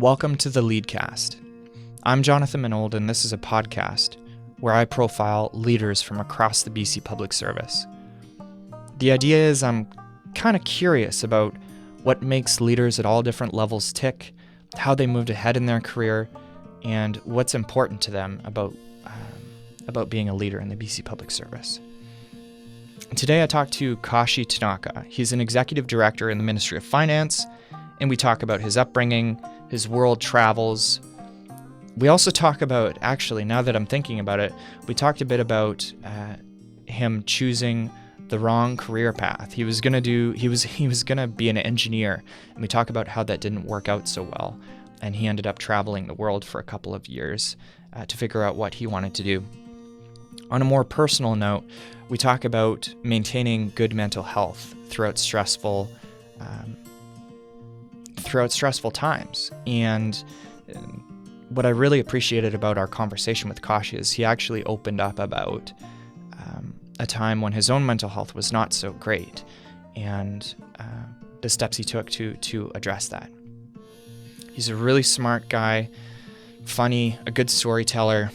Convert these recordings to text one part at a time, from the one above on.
Welcome to the Leadcast. I'm Jonathan Minold, and this is a podcast where I profile leaders from across the BC Public Service. The idea is I'm kind of curious about what makes leaders at all different levels tick, how they moved ahead in their career, and what's important to them about being a leader in the BC Public Service. Today I talked to Kashi Tanaka. He's an executive director in the Ministry of Finance, and we talk about his upbringing, his world travels. We also talk about, actually, now that I'm thinking about it, we talked a bit about him choosing the wrong career path. He was gonna be an engineer, and we talk about how that didn't work out so well, and he ended up traveling the world for a couple of years to figure out what he wanted to do. On a more personal note, we talk about maintaining good mental health throughout stressful times. And what I really appreciated about our conversation with Kashi is he actually opened up about a time when his own mental health was not so great, and the steps he took to address that. He's a really smart guy, funny, a good storyteller.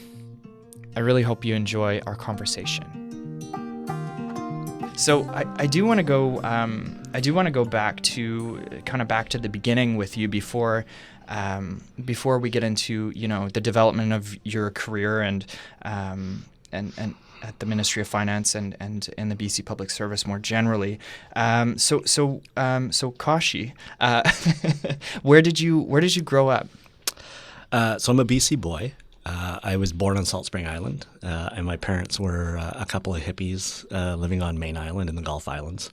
I really hope you enjoy our conversation. So I do want to go. I do want to go back to the beginning with you before we get into the development of your career and at the Ministry of Finance and in the BC Public Service more generally. So Kashi, where did you grow up? So I'm a BC boy. I was born on Salt Spring Island, and my parents were a couple of hippies living on Main Island in the Gulf Islands.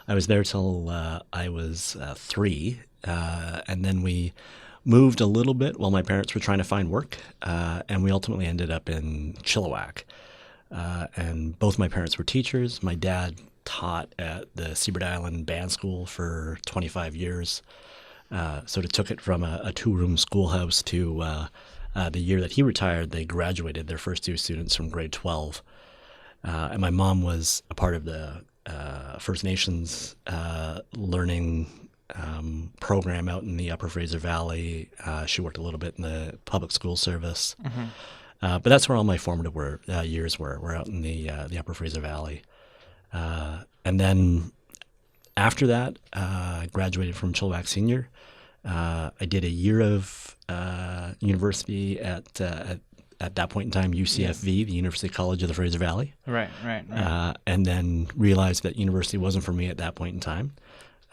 I was there till I was 3, and then we moved a little bit while my parents were trying to find work, and we ultimately ended up in Chilliwack. And both my parents were teachers. My dad taught at the Seabird Island Band School for 25 years, sort of took it from a 2-room schoolhouse to the year that he retired, they graduated their first 2 students from grade 12. And my mom was a part of the First Nations learning program out in the Upper Fraser Valley. She worked a little bit in the public school service. Mm-hmm. But that's where all my formative years were. We're out in the Upper Fraser Valley. And then after that, I graduated from Chilliwack Senior. I did a year of university at that point in time, UCFV, the University College of the Fraser Valley. Right. And then realized that university wasn't for me at that point in time.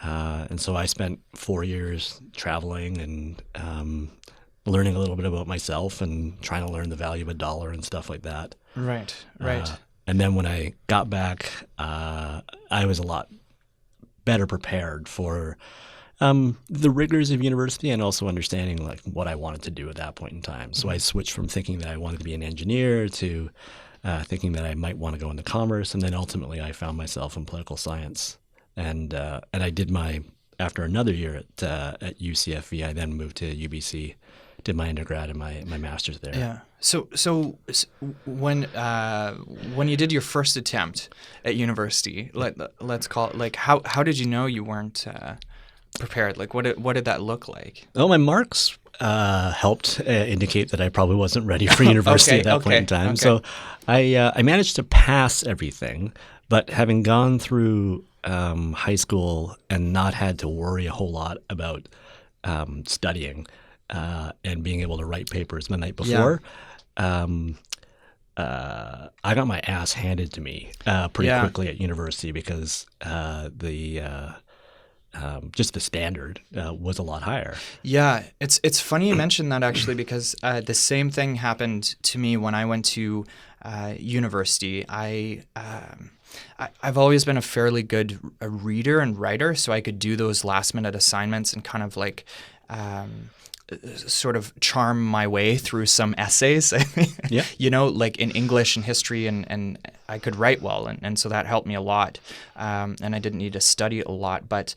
And so I spent 4 years traveling and learning a little bit about myself and trying to learn the value of a dollar and stuff like that. Right. And then when I got back, I was a lot better prepared for the rigors of university and also understanding like what I wanted to do at that point in time. So I switched from thinking that I wanted to be an engineer to thinking that I might want to go into commerce, and then ultimately I found myself in political science. And I did after another year at UCFV, I then moved to UBC, did my undergrad and my master's there. Yeah. So when you did your first attempt at university, let's call it, like how did you know you weren't prepared? Like what did that look like? Oh, my marks helped indicate that I probably wasn't ready for university at that point in time. Okay. So I managed to pass everything, but having gone through high school and not had to worry a whole lot about studying and being able to write papers the night before, I got my ass handed to me pretty quickly at university because just the standard was a lot higher. Yeah, it's funny you mentioned that actually, because the same thing happened to me when I went to university. I've always been a fairly good reader and writer, so I could do those last minute assignments and kind of like sort of charm my way through some essays, like in English and history, and I could write well, and so that helped me a lot, and I didn't need to study a lot, but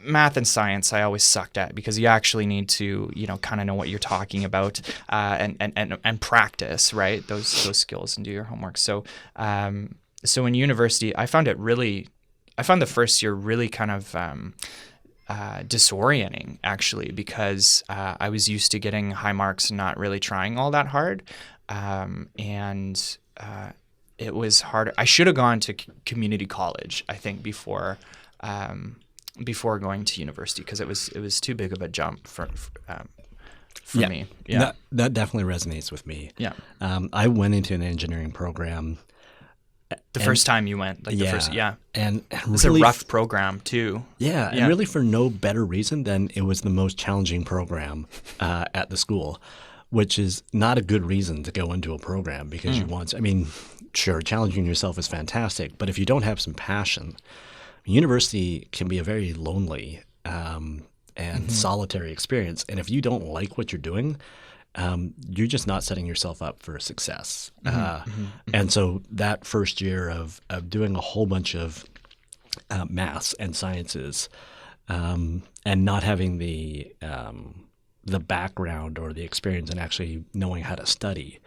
math and science I always sucked at, because you actually need to kind of know what you're talking about and practice, right, those skills and do your homework. So in university I found the first year really kind of disorienting, actually, because I was used to getting high marks and not really trying all that hard. And it was hard. I should have gone to community college, I think, before going to university, because it was too big of a jump for me. Yeah, that definitely resonates with me. Yeah. I went into an engineering program. The first time you went, like the first, and it's really a rough program too. Yeah, and really for no better reason than it was the most challenging program at the school, which is not a good reason to go into a program, because you want. I mean, sure, challenging yourself is fantastic, but if you don't have some passion, university can be a very lonely and solitary experience. And if you don't like what you're doing, you're just not setting yourself up for success. And so that first year of doing a whole bunch of maths and sciences and not having the background or the experience in actually knowing how to study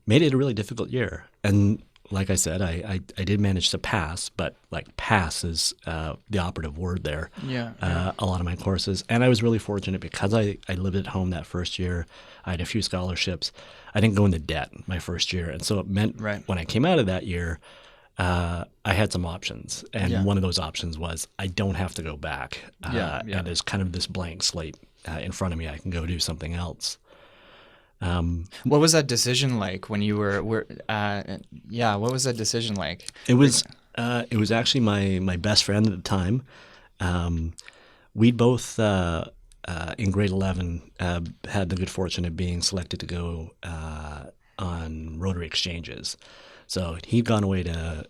made it a really difficult year. And like I said, I did manage to pass, but like pass is the operative word there. A lot of my courses. And I was really fortunate because I lived at home that first year. I had a few scholarships. I didn't go into debt my first year. And so it meant when I came out of that year, I had some options. And one of those options was I don't have to go back. And there's kind of this blank slate in front of me. I can go do something else. What was that decision like when you were what was that decision like? It was actually my best friend at the time. We'd both in grade 11 had the good fortune of being selected to go on Rotary exchanges. So he'd gone away to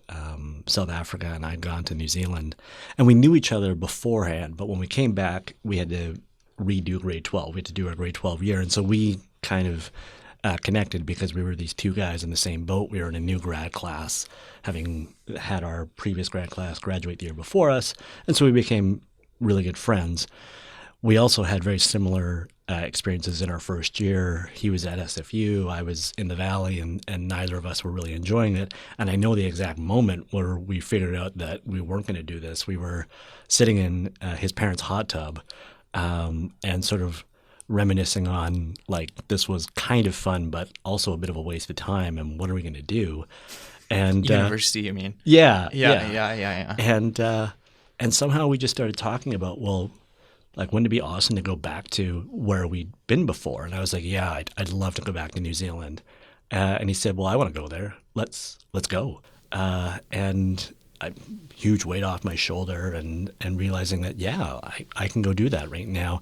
South Africa and I'd gone to New Zealand, and we knew each other beforehand, but when we came back we had to redo grade 12. We had to do our grade 12 year, and so we kind of connected because we were these two guys in the same boat. We were in a new grad class, having had our previous grad class graduate the year before us, and so we became really good friends. We also had very similar experiences in our first year. He was at SFU, I was in the Valley, and neither of us were really enjoying it. And I know the exact moment where we figured out that we weren't going to do this. We were sitting in his parents' hot tub and sort of reminiscing on, like, this was kind of fun, but also a bit of a waste of time, and what are we going to do? And university, you mean? Yeah. And somehow we just started talking about, well, like, wouldn't it be awesome to go back to where we'd been before? And I was like, yeah, I'd love to go back to New Zealand. And he said, well, I want to go there. Let's go. And huge weight off my shoulder, and realizing that, yeah, I can go do that right now.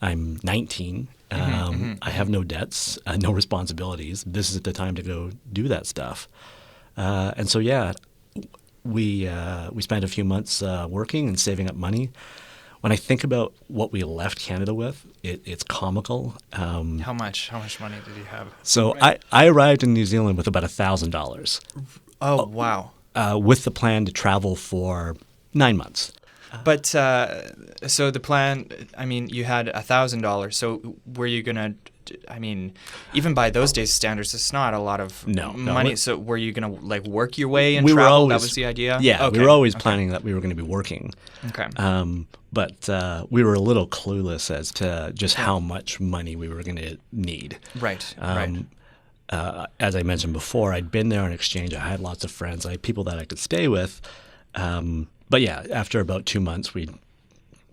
I'm 19. I have no debts, no responsibilities. This is the time to go do that stuff. And so, yeah, we spent a few months working and saving up money. When I think about what we left Canada with, it's comical. How much money did you have? So I arrived in New Zealand with about $1,000. Oh, wow. With the plan to travel for 9 months. But so the plan, I mean, you had $1,000. So were you going to, I mean, even by those days' standards, it's not a lot of money. So were you going to, like, work your way and travel? That was the idea? Yeah, okay. We were always planning that we were going to be working. Okay. But we were a little clueless as to just how much money we were going to need. Right. As I mentioned before, I'd been there on exchange. I had lots of friends. I had people that I could stay with. But yeah, after about 2 months, we'd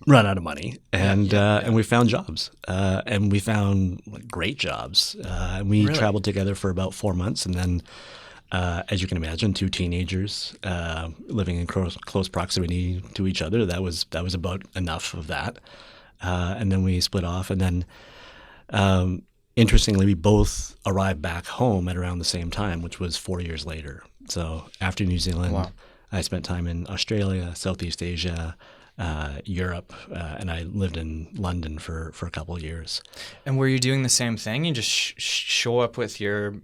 run out of money, and we found jobs, and we found, like, great jobs. And we traveled together for about 4 months, and then, as you can imagine, two teenagers living in close proximity to each other. That was about enough of that, and then we split off, and then. Interestingly, we both arrived back home at around the same time, which was 4 years later. So after New Zealand, I spent time in Australia, Southeast Asia, Europe, and I lived in London for a couple of years. And were you doing the same thing? You just show up with your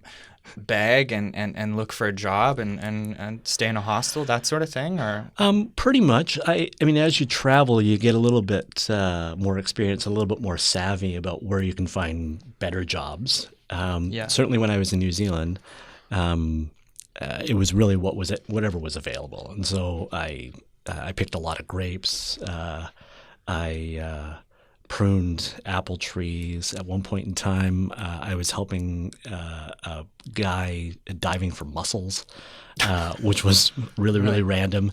bag and look for a job and stay in a hostel, that sort of thing? Or pretty much. I mean, as you travel, you get a little bit more experience, a little bit more savvy about where you can find better jobs. Certainly when I was in New Zealand, it was really whatever was available. And so I picked a lot of grapes. I pruned apple trees. At one point in time, I was helping a guy diving for mussels, which was really, really random.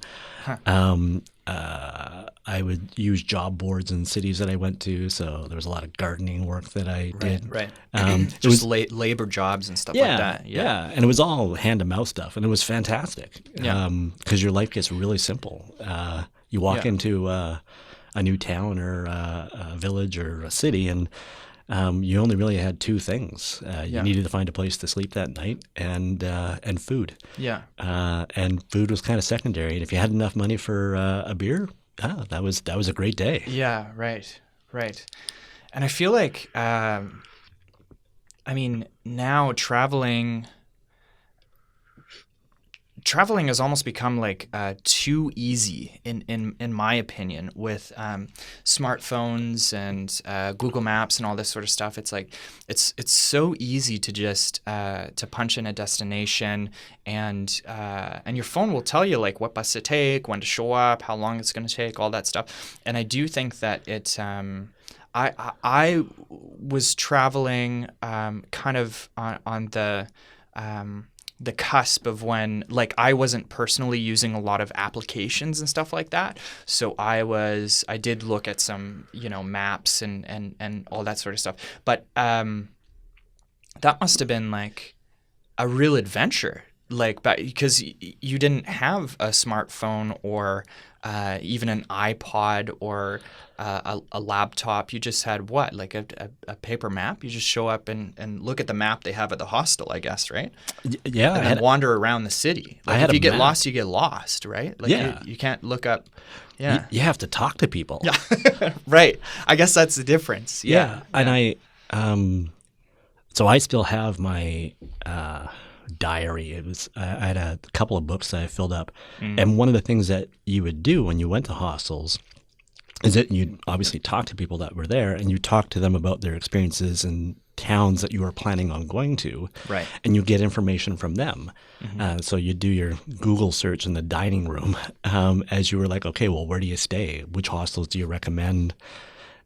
I would use job boards in cities that I went to, so there was a lot of gardening work that I did. Right. It Just was labor jobs and stuff yeah, like that. yeah, and it was all hand to mouth stuff, and it was fantastic. Yeah. Because your life gets really simple. You walk Yeah. into a new town or a village or a city, and you only really had two things. You Yeah. needed to find a place to sleep that night, and food. Yeah. And food was kind of secondary. And if you had enough money for a beer, that was a great day. Yeah, right. And I feel like, now traveling has almost become like too easy in my opinion with smartphones and Google Maps and all this sort of stuff. It's like it's so easy to just to punch in a destination and your phone will tell you like what bus to take, when to show up, how long it's going to take, all that stuff. And I do think that it I was traveling kind of on the cusp of when like I wasn't personally using a lot of applications and stuff like that. So I did look at some, maps and all that sort of stuff. But that must have been like a real adventure. Like, because you didn't have a smartphone or even an iPod or a laptop. You just had what, like a paper map? You just show up and look at the map they have at the hostel, I guess, right? Yeah, And then wander around the city. Like, had if a you get map. lost, you get lost, right? Like, Yeah. you can't look up. Yeah. you have to talk to people. Yeah. Right. I guess that's the difference. Yeah. And so I still have my diary. I had a couple of books that I filled up, and one of the things that you would do when you went to hostels is that you'd obviously talk to people that were there, and you talk to them about their experiences in towns that you were planning on going to, Right. and you get information from them. So you do your Google search in the dining room as you were like, okay, well, where do you stay? Which hostels do you recommend?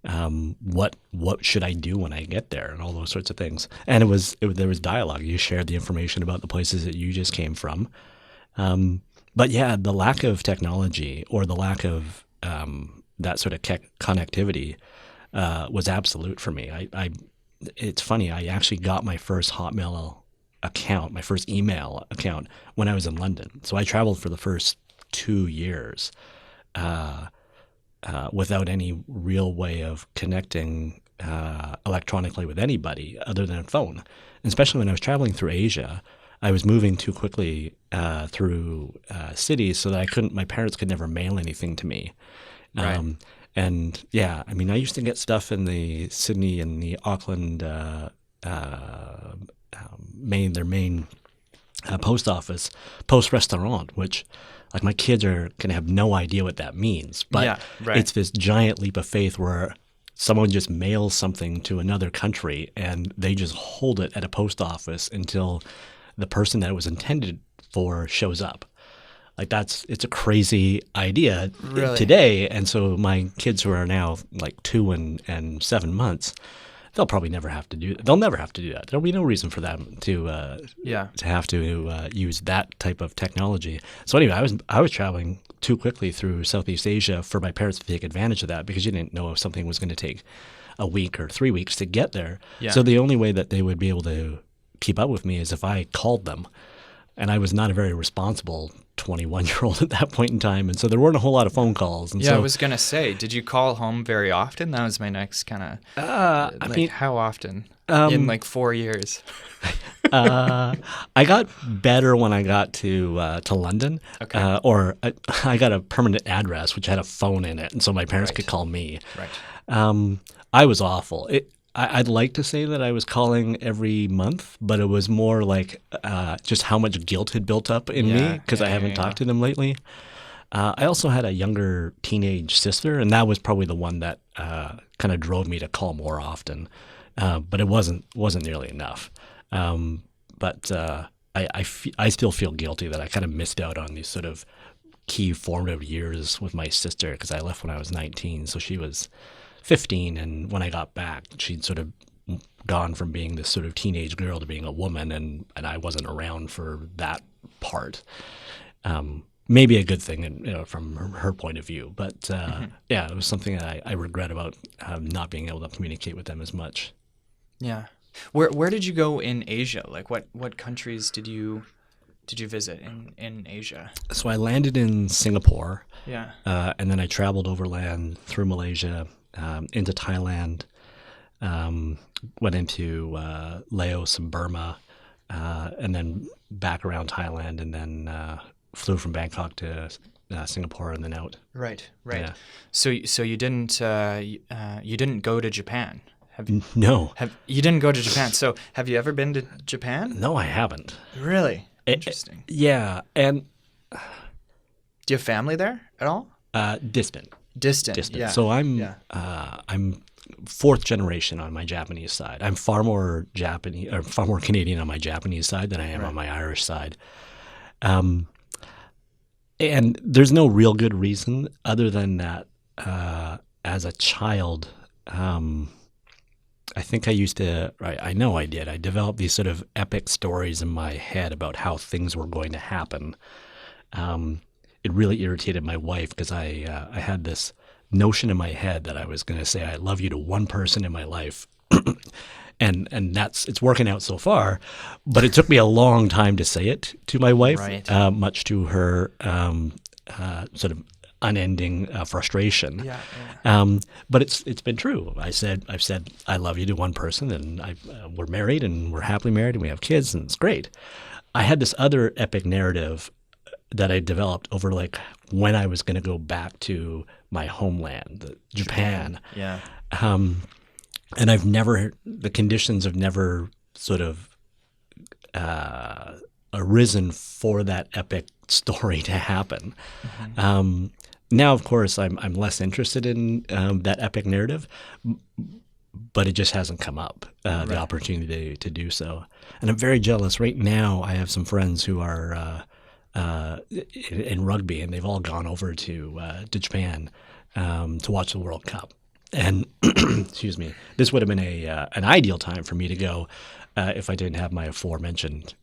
What should I do when I get there, and all those sorts of things. And there was dialogue. You shared the information about the places that you just came from. But yeah, the lack of technology or the lack of that sort of connectivity was absolute for me. It's funny. I actually got my first Hotmail account, my first email account, when I was in London. So I traveled for the first 2 years. Without any real way of connecting electronically with anybody other than a phone. And especially when I was traveling through Asia, I was moving too quickly through cities so that my parents could never mail anything to me. Right. And yeah, I mean, I used to get stuff in the Sydney and the Auckland their main post office, Post Restaurant, which like my kids are going to have no idea what that means. But Yeah, right. it's this giant leap of faith where someone just mails something to another country and they just hold it at a post office until the person that it was intended for shows up. Like it's a crazy idea Really? today. And so my kids who are now like 2 and 7 months, they'll never have to do that. There'll be no reason for them to have to use that type of technology. So anyway, I was traveling too quickly through Southeast Asia for my parents to take advantage of that, because you didn't know if something was going to take a week or 3 weeks to get there. Yeah. So the only way that they would be able to keep up with me is if I called them. And I was not a very responsible 21-year-old at that point in time. And so there weren't a whole lot of phone calls. And Yeah, so, I was gonna say, did you call home very often? That was my next kind of. I mean, how often? In like 4 years. I got better when I got to London. Okay. I got a permanent address which had a phone in it, and so my parents Right. could call me. Right. I was awful. I'd like to say that I was calling every month, but it was more like just how much guilt had built up in me because I haven't talked to them lately. I also had a younger teenage sister, and that was probably the one that kind of drove me to call more often. But it wasn't nearly enough. I still feel guilty that I kind of missed out on these sort of key formative years with my sister because I left when I was 19. So she was 15. And when I got back, she'd sort of gone from being this sort of teenage girl to being a woman. And I wasn't around for that part. Maybe a good thing from her point of view. But yeah, it was something that I regret about not being able to communicate with them as much. Yeah. Where did you go in Asia? Like what countries did you visit in Asia? So I landed in Singapore. Yeah. And then I traveled overland through Malaysia, into Thailand, went into Laos and Burma, and then back around Thailand, and then flew from Bangkok to Singapore and then out. Right. Yeah. So you didn't go to Japan? No. You didn't go to Japan. So have you ever been to Japan? No, I haven't. Really? Interesting. Yeah, and do you have family there at all? Distant. Yeah. So I'm fourth generation on my Japanese side. I'm far more Canadian on my Japanese side than I am on my Irish side. And there's no real good reason other than that. As a child, I think I know I did. I developed these sort of epic stories in my head about how things were going to happen. It really irritated my wife because I had this notion in my head that I was going to say I love you to one person in my life. and it's working out so far, but it took me a long time to say it to my wife, much to her sort of unending frustration. But it's been true. I've said I love you to one person, and we're married, and we're happily married, and we have kids, and it's great. I had this other epic narrative that I developed over like when I was going to go back to my homeland, Japan. Yeah. And the conditions have never sort of arisen for that epic story to happen. Mm-hmm. Now, of course, I'm less interested in that epic narrative, but it just hasn't come up, the opportunity to do so. And I'm very jealous. Right now, I have some friends who are in rugby, and they've all gone over to Japan to watch the World Cup. And excuse me, this would have been an ideal time for me to go if I didn't have my aforementioned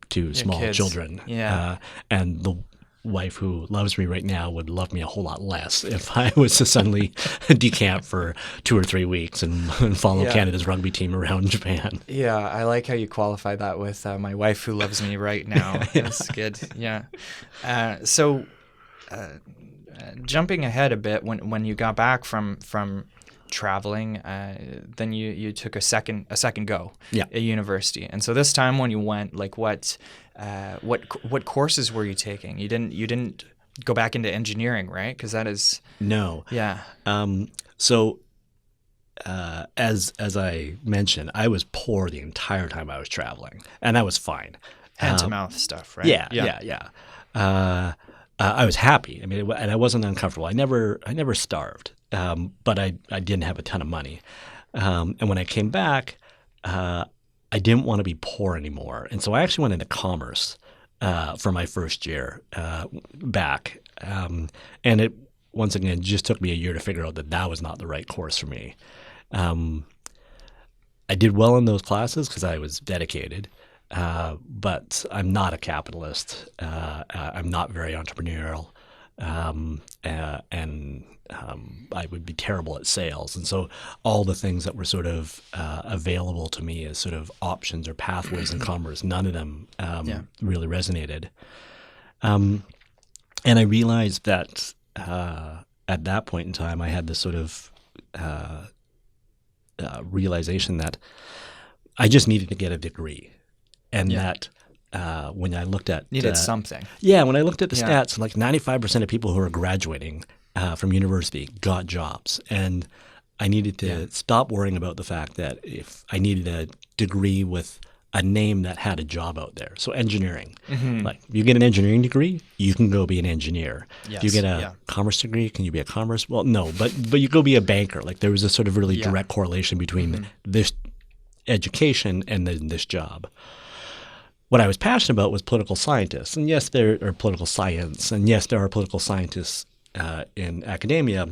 two small kids. Children. Yeah. And the wife who loves me right now would love me a whole lot less if I was to suddenly decamp for 2 or 3 weeks and follow Canada's rugby team around Japan. Yeah, I like how you qualify that with my wife who loves me right now. That's good. Yeah. So jumping ahead a bit, when you got back from traveling, then you took a second go at university. And so this time when you went, like what courses were you taking? You didn't go back into engineering, right? Because that is no. Yeah. So as I mentioned, I was poor the entire time I was traveling, and that was fine. Hand to mouth stuff, right? Yeah. I was happy. I mean, and I wasn't uncomfortable. I never starved, but I didn't have a ton of money. And when I came back, I didn't want to be poor anymore, and so I actually went into commerce for my first year back. And it once again just took me a year to figure out that was not the right course for me. I did well in those classes because I was dedicated. But I'm not a capitalist. I'm not very entrepreneurial, and I would be terrible at sales. And so all the things that were sort of available to me as sort of options or pathways in commerce, none of them really resonated. And I realized that at that point in time, I had this sort of realization that I just needed to get a degree. And that when I looked at needed something. Yeah, when I looked at the stats, like 95% of people who are graduating from university got jobs. And I needed to stop worrying about the fact that if I needed a degree with a name that had a job out there. So engineering. Mm-hmm. Like you get an engineering degree, you can go be an engineer. Yes. You get a commerce degree, can you be a commerce? Well, no, but you go be a banker. Like there was a sort of really direct correlation between this education and then this job. what I was passionate about was political scientists. And yes, there are political science, and yes, there are political scientists in academia,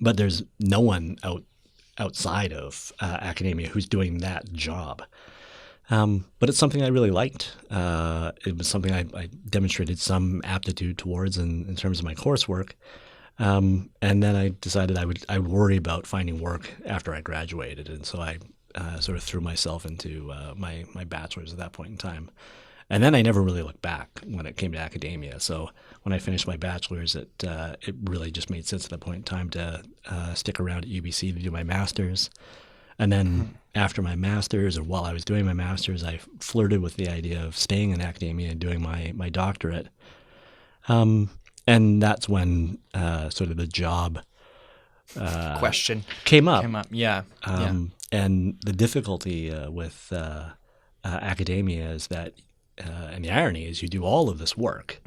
but there's no one outside of academia who's doing that job. But it's something I really liked. It was something I demonstrated some aptitude towards in terms of my coursework. And then I decided I would worry about finding work after I graduated, and so I sort of threw myself into my bachelor's at that point in time. And then I never really looked back when it came to academia. So when I finished my bachelor's, it really just made sense at that point in time to stick around at UBC to do my master's. And then after my master's, or while I was doing my master's, I flirted with the idea of staying in academia and doing my doctorate. And that's when sort of the job question came up. Yeah. And the difficulty with academia is that, and the irony is, you do all of this work,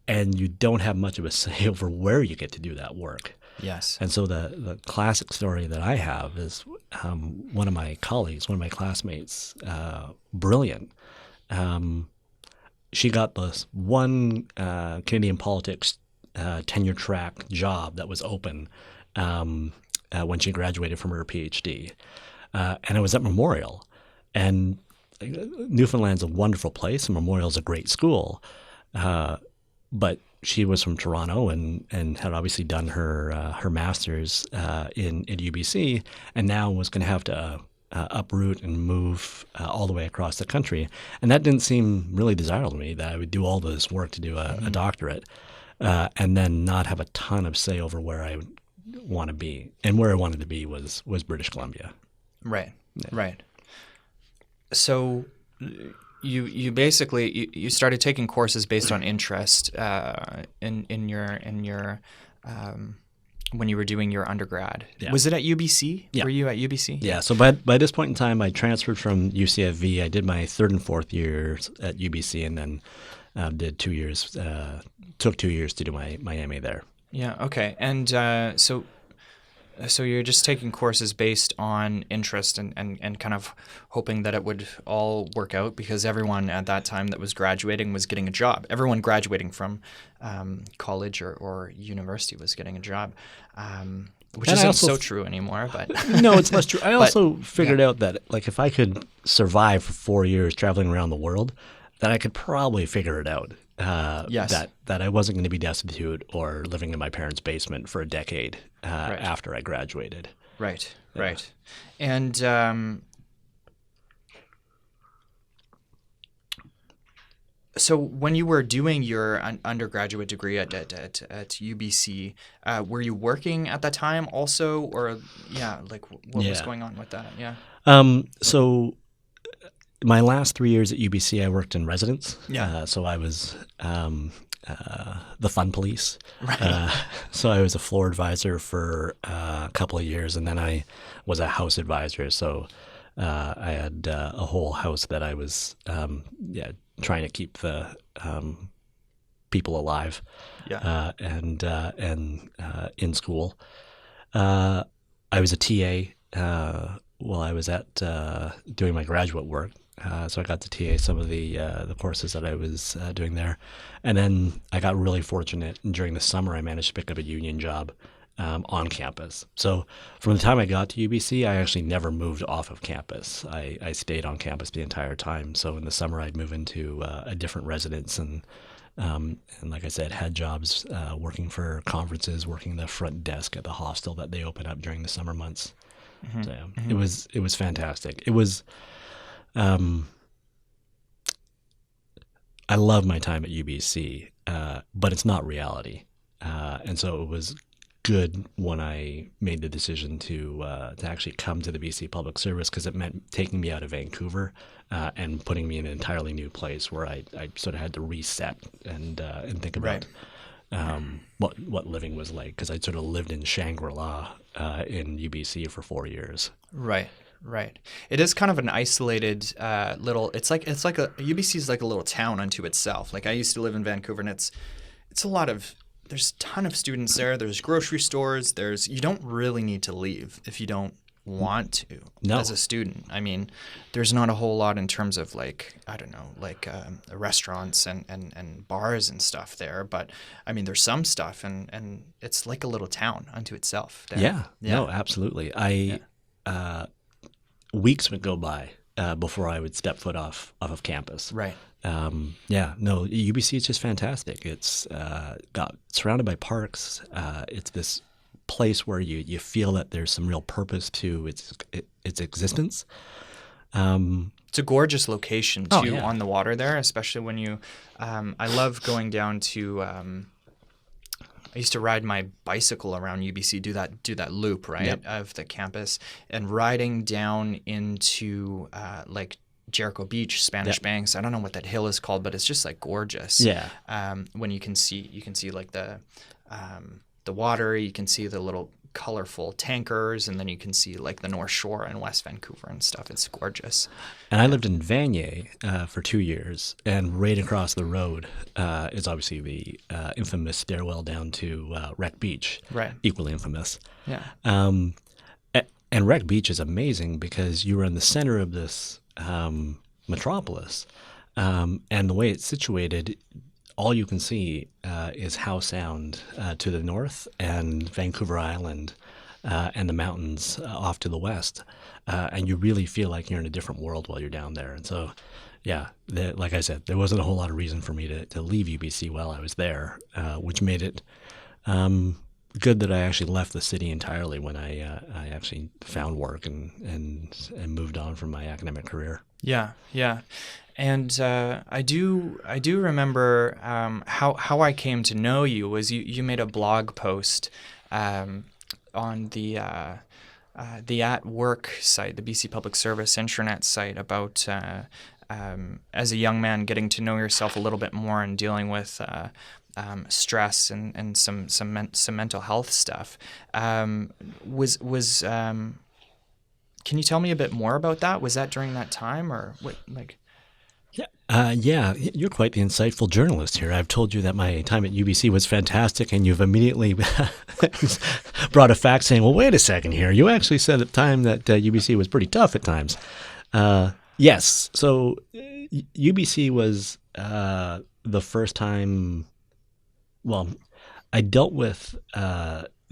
and you don't have much of a say over where you get to do that work. Yes. And so the classic story that I have is one of my colleagues, one of my classmates, brilliant. She got this one Canadian politics tenure track job that was open when she graduated from her PhD. And it was at Memorial. And Newfoundland's a wonderful place, and Memorial's a great school. But she was from Toronto and had obviously done her master's at UBC, and now was going to have to uproot and move all the way across the country. And that didn't seem really desirable to me, that I would do all this work to do a doctorate and then not have a ton of say over where I would want to be. And where I wanted to be was British Columbia. Right, right. So you basically you started taking courses based on interest in your when you were doing your undergrad. Yeah. Was it at UBC? Yeah. Were you at UBC? Yeah. So by this point in time, I transferred from UCFV. I did my third and fourth years at UBC, and then did 2 years. Took 2 years to do my MA there. Yeah. Okay. And so you're just taking courses based on interest and kind of hoping that it would all work out, because everyone at that time that was graduating was getting a job. Everyone graduating from college or university was getting a job, which isn't so true anymore. But no, it's less true. I also figured out that, like, if I could survive for 4 years traveling around the world, that I could probably figure it out. Yes. That I wasn't going to be destitute or living in my parents' basement for a decade after I graduated. Right, Yeah. right. And so when you were doing your undergraduate degree at UBC, were you working at that time also, or what was going on with that? Yeah. So my last 3 years at UBC, I worked in residence. Yeah. So I was the fun police. Right. So I was a floor advisor for a couple of years, and then I was a house advisor. So I had a whole house that I was trying to keep the people alive. Yeah. And in school. I was a TA while I was at doing my graduate work. So I got to TA some of the courses that I was doing there. And then I got really fortunate, and during the summer I managed to pick up a union job on campus. So from the time I got to UBC, I actually never moved off of campus. I stayed on campus the entire time. So in the summer I'd move into a different residence, and like I said, had jobs working for conferences, working the front desk at the hostel that they open up during the summer months. Mm-hmm. So Mm-hmm. it was fantastic. It was I love my time at UBC, but it's not reality, and so it was good when I made the decision to actually come to the BC Public Service, because it meant taking me out of Vancouver and putting me in an entirely new place where I sort of had to reset and think about what living was like, because I'd sort of lived in Shangri-La in UBC for 4 years. Right. Right. It is kind of an isolated little. It's like UBC is like a little town unto itself. Like, I used to live in Vancouver, and it's a lot of. There's a ton of students there. There's grocery stores. You don't really need to leave if you don't want to No. as a student. I mean, there's not a whole lot in terms of restaurants and bars and stuff there, but I mean, there's some stuff, and it's like a little town unto itself there. Yeah. No, absolutely. Weeks would go by before I would step foot off of campus. Right. UBC is just fantastic. It's got surrounded by parks. It's this place where you feel that there's some real purpose to its existence. It's a gorgeous location too, yeah. on the water there, especially when you. I love going down to. I used to ride my bicycle around UBC, do that loop, right, Yep. of the campus, and riding down into Jericho Beach, Spanish Yep. Banks. I don't know what that hill is called, but it's just like gorgeous. Yeah. When you can see like the water, you can see the little colorful tankers, and then you can see like the North Shore and West Vancouver and stuff. It's gorgeous. And I lived in Vanier for 2 years, and right across the road is obviously the infamous stairwell down to Wreck Beach, Right. equally infamous. Yeah. And Wreck Beach is amazing because you are in the center of this metropolis, and the way it's situated, all you can see is Howe Sound to the north and Vancouver Island and the mountains off to the west. And you really feel like you're in a different world while you're down there. And so, like I said, there wasn't a whole lot of reason for me to leave UBC while I was there, which made it good that I actually left the city entirely when I actually found work and moved on from my academic career. Yeah, yeah. And I do remember how I came to know you was you made a blog post on the At Work site, the BC Public Service intranet site, about as a young man getting to know yourself a little bit more and dealing with stress and some mental health stuff. Can you tell me a bit more about that? Was that during that time, or what? You're quite the insightful journalist here. I've told you that my time at UBC was fantastic, and you've immediately brought a fact saying, well, wait a second here. You actually said at the time that UBC was pretty tough at times. Yes. So UBC was the first time, I dealt with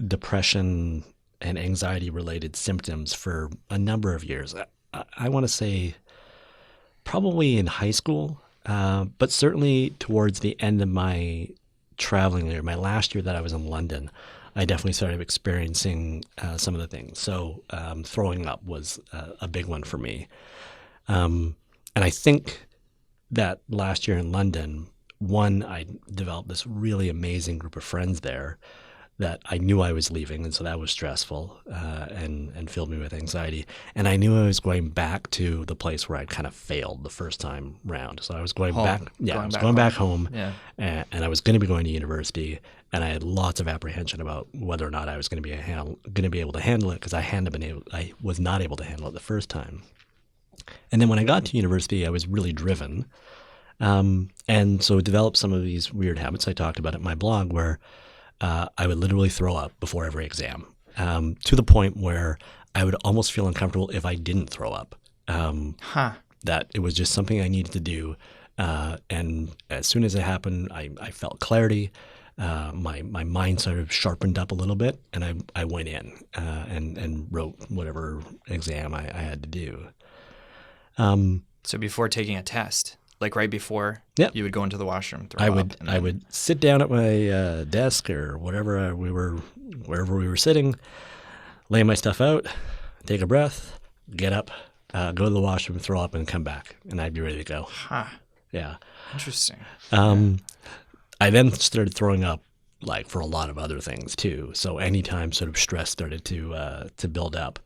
depression and anxiety-related symptoms for a number of years. I want to say probably in high school, but certainly towards the end of my traveling year, my last year that I was in London, I definitely started experiencing some of the things. So throwing up was a big one for me. And I think that last year in London, I developed this really amazing group of friends there that I knew I was leaving, and so that was stressful and filled me with anxiety. And I knew I was going back to the place where I'd kind of failed the first time round. So I was going back. Yeah, I was going back home, and I was going to be going to university, and I had lots of apprehension about whether or not I was going to be able to handle it because I was not able to handle it the first time. And then when I got to university, I was really driven, and so developed some of these weird habits I talked about at my blog where I would literally throw up before every exam, to the point where I would almost feel uncomfortable if I didn't throw up. That it was just something I needed to do. And as soon as it happened, I felt clarity. My mind sort of sharpened up a little bit, and I went in and wrote whatever exam I had to do. So before taking a test, like right before, Yep. you would go into the washroom, throw I up, would and I would sit down at my desk or wherever we were sitting, lay my stuff out, take a breath, get up, go to the washroom, throw up, and come back, and I'd be ready to go. Yeah. Interesting. I then started throwing up like for a lot of other things too. So anytime sort of stress started to build up,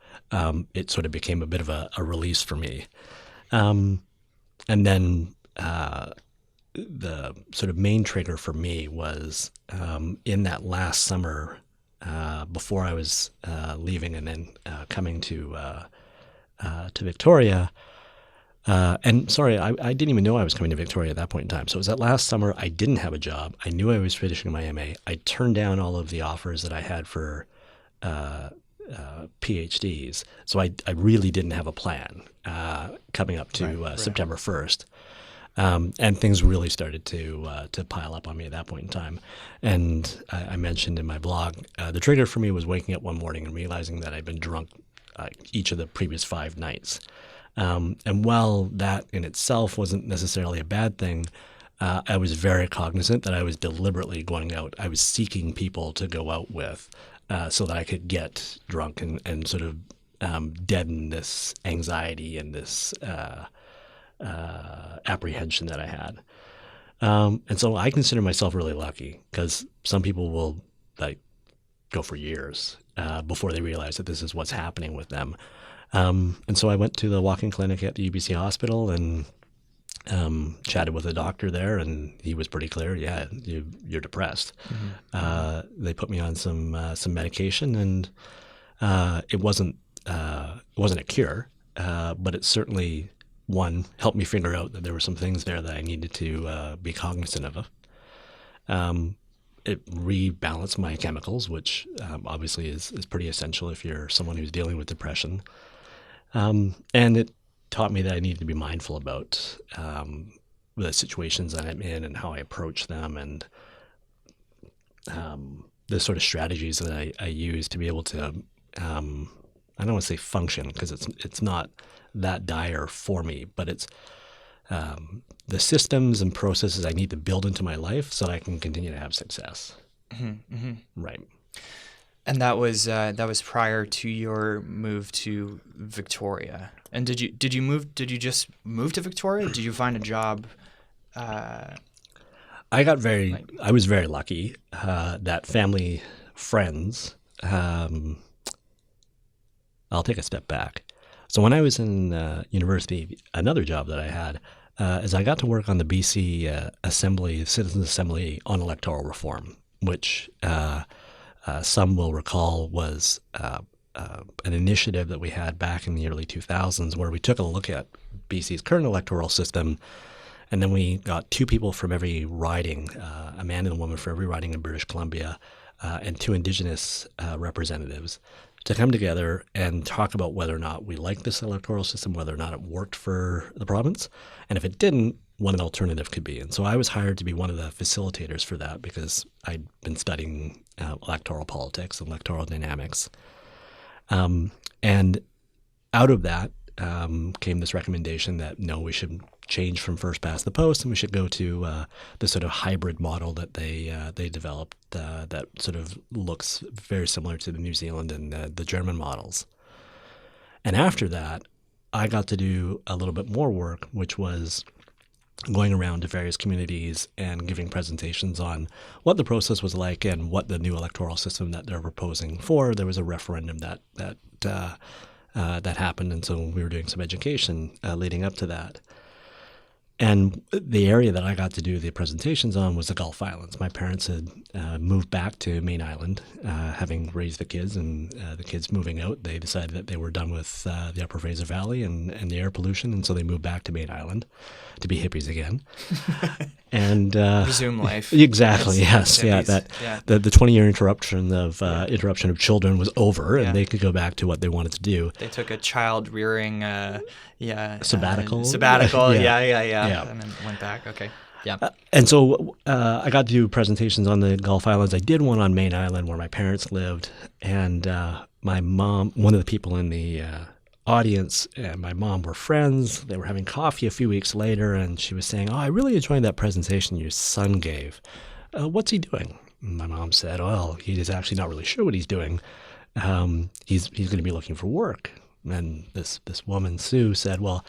it sort of became a bit of a release for me. And then the sort of main trigger for me was in that last summer before I was leaving and then coming to Victoria. And sorry, I didn't even know I was coming to Victoria at that point in time. So it was that last summer. I didn't have a job. I knew I was finishing my MA. I turned down all of the offers that I had for PhDs. So I really didn't have a plan coming up to September 1st. And things really started to pile up on me at that point in time. And I mentioned in my blog, the trigger for me was waking up one morning and realizing that I'd been drunk each of the previous 5 nights. And while that in itself wasn't necessarily a bad thing, I was very cognizant that I was deliberately going out. I was seeking people to go out with so that I could get drunk and sort of deaden this anxiety and this apprehension that I had. And so I consider myself really lucky, because some people will go for years before they realize that this is what's happening with them. And so I went to the walk-in clinic at the UBC hospital and chatted with a doctor there, and he was pretty clear. Yeah, you're depressed. Mm-hmm. They put me on some medication, and it wasn't a cure, but it certainly helped me figure out that there were some things there that I needed to be cognizant of. It rebalanced my chemicals, which obviously is pretty essential if you're someone who's dealing with depression. And it taught me that I needed to be mindful about the situations that I'm in and how I approach them, and the sort of strategies that I use to be able to, I don't want to say function, because it's not that dire for me, but it's the systems and processes I need to build into my life so that I can continue to have success. Mm-hmm, mm-hmm. Right. And that was prior to your move to Victoria. And did you just move to Victoria? Did you find a job? I was very lucky that family, friends. I'll take a step back. So when I was in university, another job that I had is I got to work on the BC Citizens Assembly on electoral reform, which some will recall was an initiative that we had back in the early 2000s, where we took a look at BC's current electoral system, and then we got 2 people from every riding, a man and a woman for every riding in British Columbia, and 2 Indigenous representatives, to come together and talk about whether or not we liked this electoral system, whether or not it worked for the province, and if it didn't, what an alternative could be. And so I was hired to be one of the facilitators for that, because I'd been studying electoral politics and electoral dynamics. And out of that came this recommendation that, no, we should change from first past the post, and we should go to the sort of hybrid model that they developed that sort of looks very similar to the New Zealand and the German models. And after that, I got to do a little bit more work, which was going around to various communities and giving presentations on what the process was like and what the new electoral system that they're proposing for. There was a referendum that happened, and so we were doing some education leading up to that. And the area that I got to do the presentations on was the Gulf Islands. My parents had moved back to Main Island, having raised the kids, and the kids moving out. They decided that they were done with the Upper Fraser Valley and the air pollution, and so they moved back to Main Island to be hippies again. And resume life. Exactly. Yes. Yeah. The 20-year interruption of children was over, and they could go back to what they wanted to do. They took a child rearing sabbatical. Yeah. And then went back. Okay. Yeah. And so I got to do presentations on the Gulf Islands. I did one on Main Island where my parents lived, and my mom, one of the people in the audience, and my mom were friends. They were having coffee a few weeks later, and she was saying, "Oh, I really enjoyed that presentation your son gave. What's he doing?" And my mom said, "Well, he is actually not really sure what he's doing. He's going to be looking for work." And this woman, Sue, said, "Well,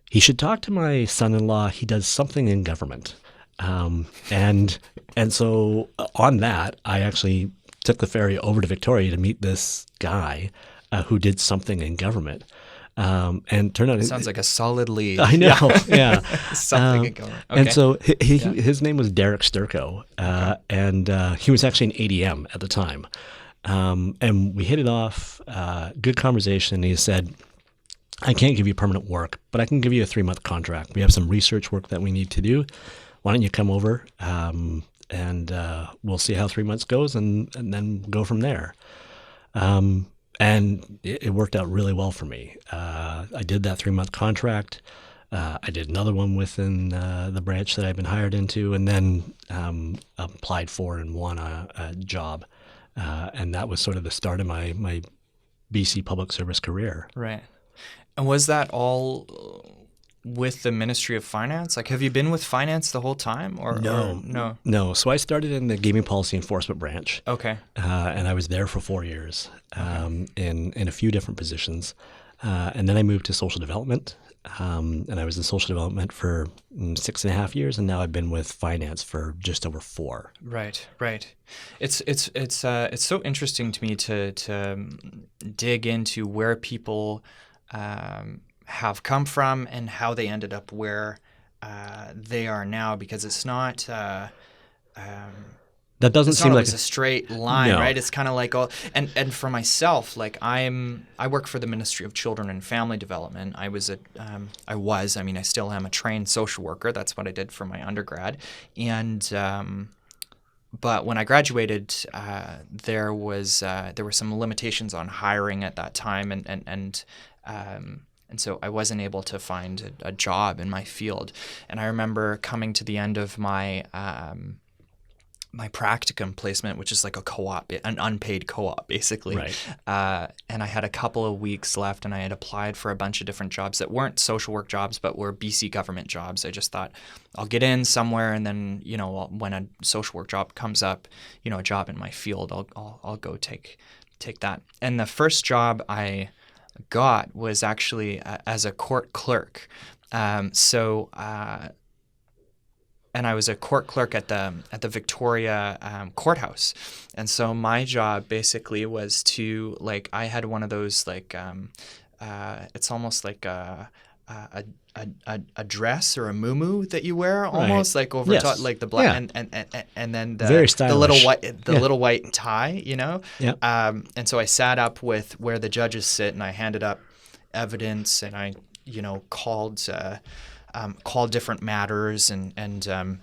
he should talk to my son-in-law. He does something in government." And so on that, I actually took the ferry over to Victoria to meet this guy who did something in government. And turned out it sounds like a solid lead. I know, yeah. Something in government. Okay. And so his name was Derek Sturko, and he was actually an ADM at the time. And we hit it off, good conversation. He said, "I can't give you permanent work, but I can give you a 3-month contract. We have some research work that we need to do. Why don't you come over, and we'll see how 3 months goes, and then go from there." And it worked out really well for me. I did that 3-month contract. I did another one within the branch that I've been hired into, and then applied for and won a job. And that was sort of the start of my BC public service career. Right. And was that all with the Ministry of Finance? Like, have you been with finance the whole time, or no? No. So I started in the gaming policy enforcement branch. Okay. And I was there for 4 years in a few different positions. And then I moved to social development. And I was in social development for 6.5 years, and now I've been with finance for just over 4. Right. It's so interesting to me to dig into where people have come from and how they ended up where they are now, because it's not. That doesn't It's seem not like always a straight line, No. right? It's kind of like and for myself, like I work for the Ministry of Children and Family Development. I still am a trained social worker. That's what I did for my undergrad. And but when I graduated, there were some limitations on hiring at that time, and so I wasn't able to find a job in my field. And I remember coming to the end of my my practicum placement, which is like a co-op, an unpaid co-op, basically. Right. And I had a couple of weeks left, and I had applied for a bunch of different jobs that weren't social work jobs, but were BC government jobs. I just thought I'll get in somewhere, and then, when a social work job comes up, a job in my field, I'll go take that. And the first job I got was actually as a court clerk. And I was a court clerk at the Victoria courthouse, and so my job basically was to, like, I had one of those, like, it's almost like a dress or a muumuu that you wear, almost like over top, like the black, and then Very stylish. little white tie, Yeah. And so I sat up with where the judges sit, and I handed up evidence, and I called different matters, and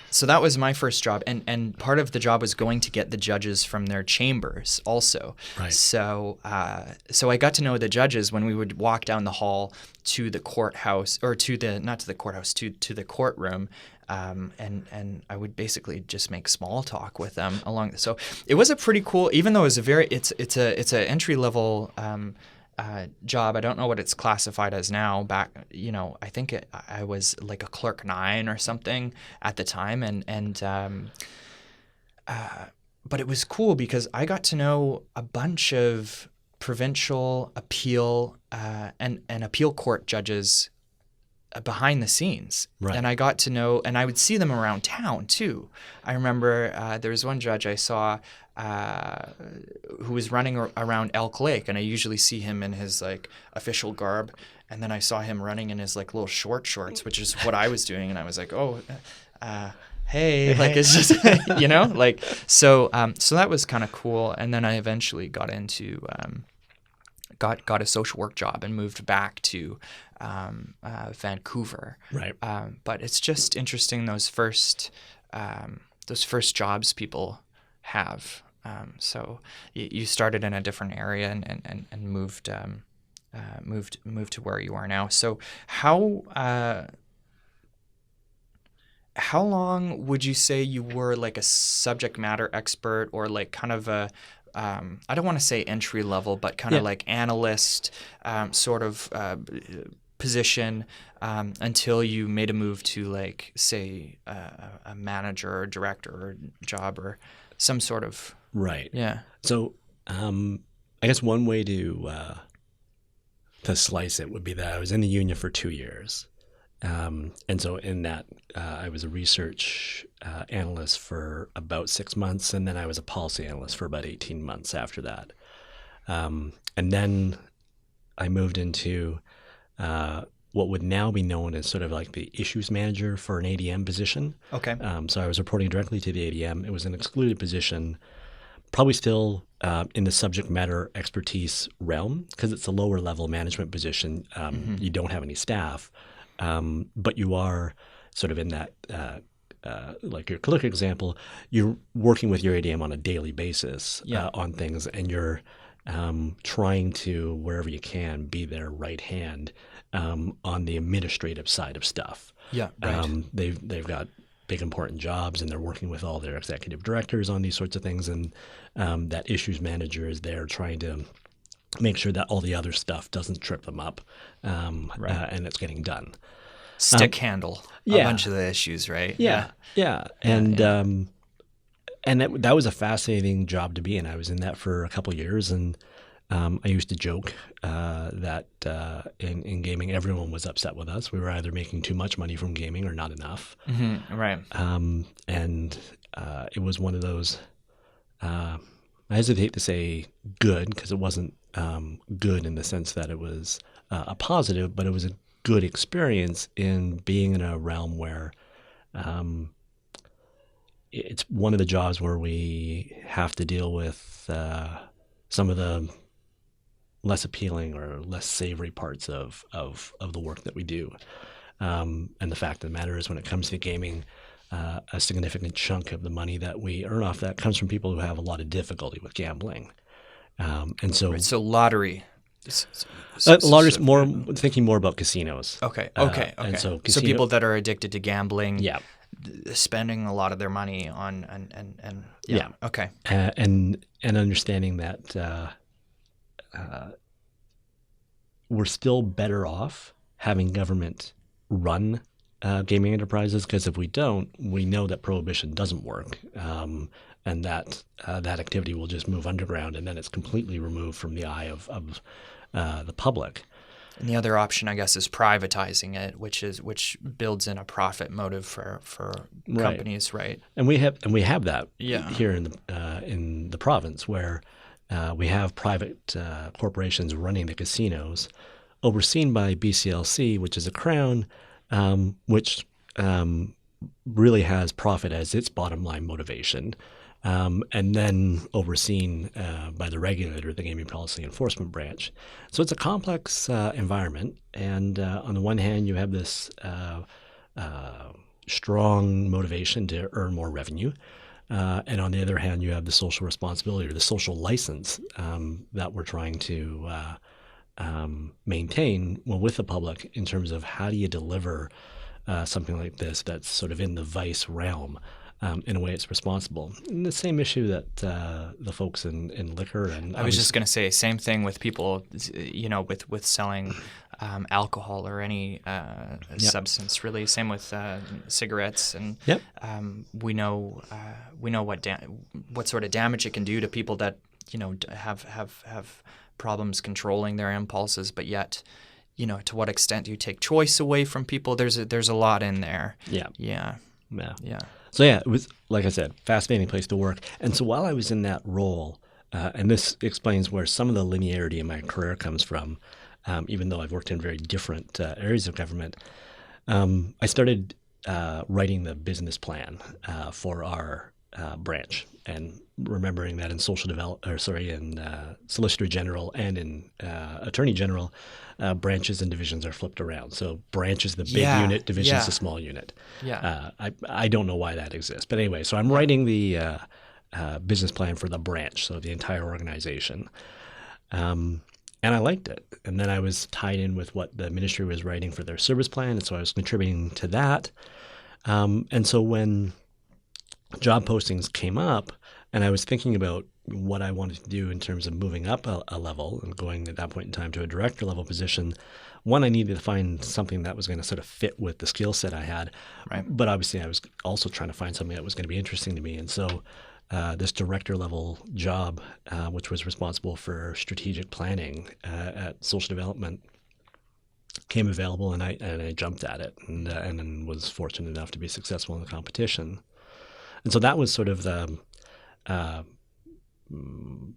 so that was my first job, and part of the job was going to get the judges from their chambers also. Right. So I got to know the judges when we would walk down the hall to the courthouse, or to the courtroom. And I would basically just make small talk with them along. So it was a pretty cool, even though it's a entry level job. I don't know what it's classified as now. Back, I think I was like a clerk 9 or something at the time, but it was cool because I got to know a bunch of provincial appeal and appeal court judges behind the scenes. Right. And I got to know, and I would see them around town too. I remember there was one judge I saw who was running around Elk Lake, and I usually see him in his like official garb, and then I saw him running in his like little shorts, which is what I was doing, and I was like, hey, like it's just like so that was kind of cool. And then I eventually got into got a social work job and moved back to Vancouver. Right. But it's just interesting those first jobs people have. So you started in a different area and moved to where you are now. So how long would you say you were like a subject matter expert, or like kind of a I don't want to say entry level, but kind of like analyst sort of position until you made a move to, like, say a manager or director or job or some sort of Right. Yeah. So I guess one way to slice it would be that I was in the union for 2 years. And so in that, I was a research analyst for about 6 months, and then I was a policy analyst for about 18 months after that. And then I moved into what would now be known as sort of like the issues manager for an ADM position. Okay. So I was reporting directly to the ADM. It was an excluded position, probably still in the subject matter expertise realm, because it's a lower level management position. You don't have any staff. But you are sort of in that, like your clerk example, you're working with your ADM on a daily basis on things, and you're trying to, wherever you can, be their right hand on the administrative side of stuff. Yeah, right. They've got big important jobs, and they're working with all their executive directors on these sorts of things, and that issues manager is there trying to make sure that all the other stuff doesn't trip them up, and it's getting done. Stick handle a bunch of the issues, right? Yeah. And that was a fascinating job to be in. I was in that for a couple of years, and I used to joke that in gaming, everyone was upset with us. We were either making too much money from gaming or not enough. Mm-hmm. Right. And it was one of those, I hesitate to say good, because it wasn't good in the sense that it was a positive, but it was a good experience in being in a realm where it's one of the jobs where we have to deal with some of the less appealing or less savory parts of the work that we do. And the fact of the matter is, when it comes to gaming, a significant chunk of the money that we earn off that comes from people who have a lot of difficulty with gambling. And so, so lottery. Lottery's more thinking more about casinos. Okay. And so people that are addicted to gambling, yeah, spending a lot of their money on and yeah. Okay. And understanding that we're still better off having government run gaming enterprises, because if we don't, we know that prohibition doesn't work, and that activity will just move underground, and then it's completely removed from the eye of the public. And the other option, I guess, is privatizing it, which builds in a profit motive for companies, right? And we have that here in the province, where we have private corporations running the casinos, overseen by BCLC, which is a crown, which really has profit as its bottom line motivation, and then overseen by the regulator, the Gaming Policy Enforcement Branch. So it's a complex environment, and on the one hand, you have this strong motivation to earn more revenue, and on the other hand, you have the social responsibility or the social license that we're trying to maintain with the public, in terms of how do you deliver something like this that's sort of in the vice realm, in a way it's responsible. And the same issue that the folks in liquor and I was just going to say, same thing with people, with selling alcohol or any substance, really. Same with cigarettes, and we know what sort of damage it can do to people that have problems controlling their impulses, but yet, to what extent do you take choice away from people? There's a lot in there. Yeah. So it was, like I said, fascinating place to work. And so while I was in that role, and this explains where some of the linearity in my career comes from, even though I've worked in very different areas of government, I started writing the business plan for our branch, and remembering that in Solicitor General and in Attorney General, branches and divisions are flipped around. So branch is the big unit, division is the small unit. I don't know why that exists, but anyway, so I'm writing the business plan for the branch, so the entire organization, and I liked it. And then I was tied in with what the ministry was writing for their service plan, and so I was contributing to that. And so when job postings came up, and I was thinking about what I wanted to do in terms of moving up a level and going at that point in time to a director level position, one, I needed to find something that was going to sort of fit with the skill set I had. Right. But obviously I was also trying to find something that was going to be interesting to me. And so this director level job, which was responsible for strategic planning at social development, came available, and I jumped at it, and then was fortunate enough to be successful in the competition. And so that was sort of the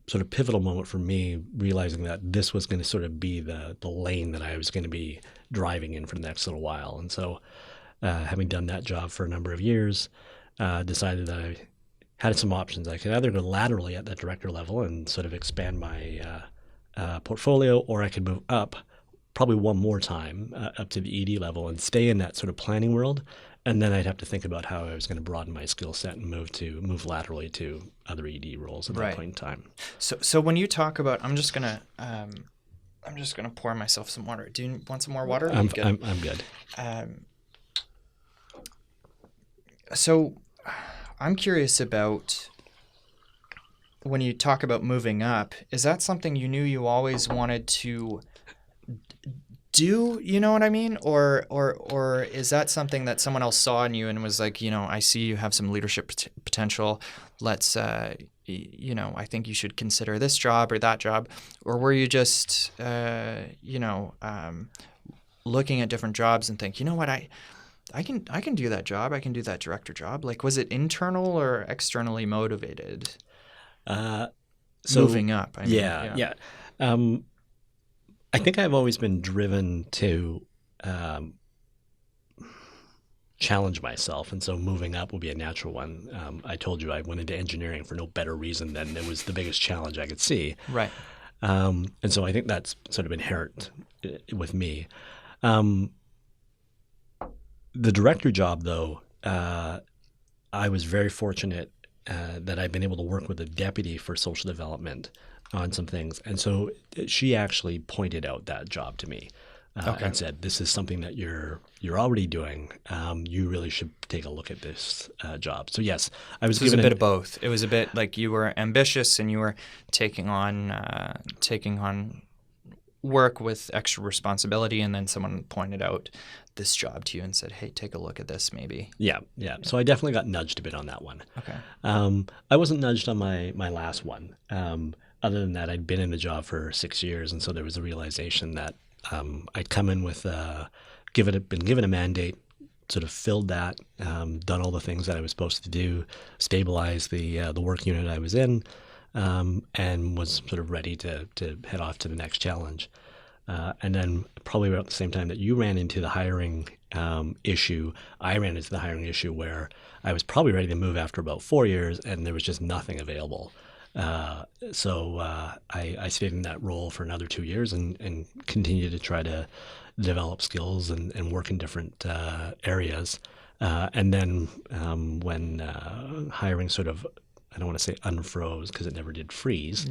sort of pivotal moment for me, realizing that this was going to sort of be the lane that I was going to be driving in for the next little while. And so having done that job for a number of years, decided that I had some options. I could either go laterally at that director level and sort of expand my portfolio, or I could move up probably one more time up to the ED level and stay in that sort of planning world, And then I'd have to think about how I was going to broaden my skill set and move laterally to other ED roles at that Right. point in time. So when you talk about, I'm just gonna pour myself some water. Do you want some more water? I'm Good. good. So I'm curious about when you talk about moving up, is that something you knew you always wanted to do, you know what I mean? Or is that something that someone else saw in you and was like, I see you have some leadership potential. Let's, I think you should consider this job or that job. Or were you just, looking at different jobs and think, you know what, I can do that job. I can do that director job. Like, was it internal or externally motivated? Moving up. I mean, yeah. I think I've always been driven to challenge myself, and so moving up will be a natural one. I told you I went into engineering for no better reason than it was the biggest challenge I could see. Right. And so I think that's sort of inherent with me. The director job, though, I was very fortunate that I've been able to work with a deputy for social development on some things. And so she actually pointed out that job to me and said, this is something that you're already doing. You really should take a look at this job. So yes, I was given a bit of both. It was a bit like you were ambitious and you were taking on work with extra responsibility, and then someone pointed out this job to you and said, hey, take a look at this maybe. Yeah. So I definitely got nudged a bit on that one. Okay. I wasn't nudged on my last one. Other than that, I'd been in the job for 6 years, and so there was a realization that I'd come in with been given a mandate, sort of filled that, done all the things that I was supposed to do, stabilize the work unit I was in, and was sort of ready to head off to the next challenge. And then probably about the same time that you ran into the hiring issue, I ran into the hiring issue where I was probably ready to move after about 4 years, and there was just nothing available. So I stayed in that role for another 2 years and continued to try to develop skills and work in different areas. And then when hiring sort of, I don't want to say unfroze because it never did freeze,